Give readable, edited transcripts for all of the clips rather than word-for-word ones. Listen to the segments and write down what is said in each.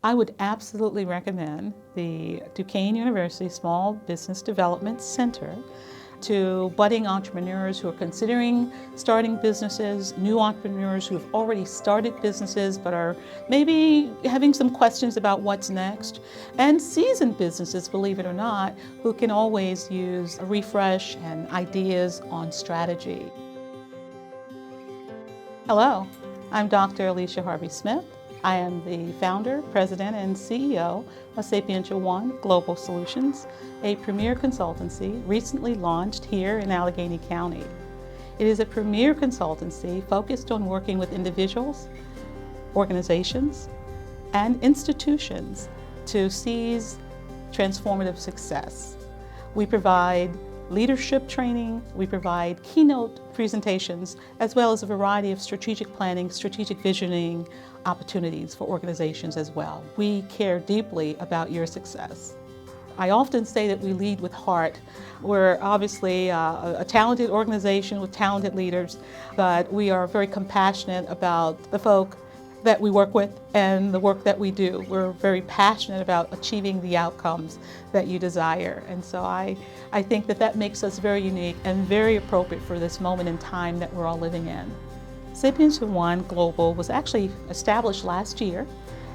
I would absolutely recommend the Duquesne University Small Business Development Center to budding entrepreneurs who are considering starting businesses, new entrepreneurs who have already started businesses but are maybe having some questions about what's next, and seasoned businesses, believe it or not, who can always use a refresh and ideas on strategy. Hello, I'm Dr. Alicia Harvey-Smith. I am the founder, president, and CEO of Sapientia One Global Solutions, a premier consultancy recently launched here in Allegheny County. It is a premier consultancy focused on working with individuals, organizations, and institutions to seize transformative success. We provide leadership training, we provide keynote presentations, as well as a variety of strategic planning, strategic visioning opportunities for organizations as well. We care deeply about your success. I often say that we lead with heart. We're obviously a talented organization with talented leaders, but we are very compassionate about the folk that we work with and the work that we do. We're very passionate about achieving the outcomes that you desire. And so I think that makes us very unique and very appropriate for this moment in time that we're all living in. Sapientia One Global was actually established last year,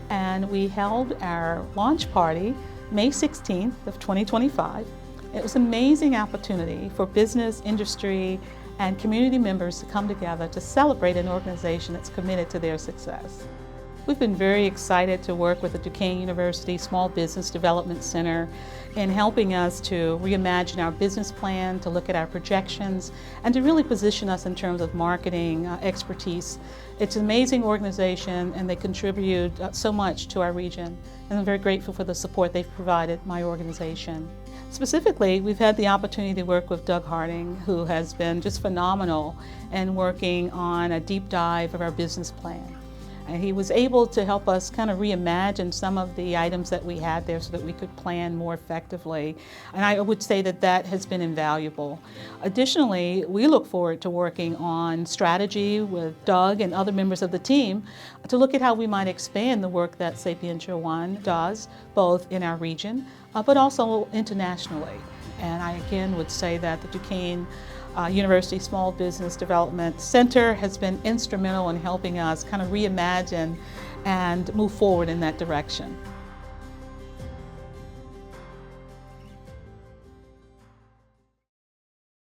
and we held our launch party May 16th of 2025. It was an amazing opportunity for business, industry, and community members to come together to celebrate an organization that's committed to their success. We've been very excited to work with the Duquesne University Small Business Development Center in helping us to reimagine our business plan, to look at our projections, and to really position us in terms of marketing expertise. It's an amazing organization, and they contribute so much to our region, and I'm very grateful for the support they've provided my organization. Specifically, we've had the opportunity to work with Doug Harding, who has been just phenomenal in working on a deep dive of our business plan. And he was able to help us kind of reimagine some of the items that we had there so that we could plan more effectively. And I would say that that has been invaluable. Additionally, we look forward to working on strategy with Doug and other members of the team to look at how we might expand the work that Sapientia One does, both in our region, but also internationally. And I again would say that the Duquesne University Small Business Development Center has been instrumental in helping us kind of reimagine and move forward in that direction.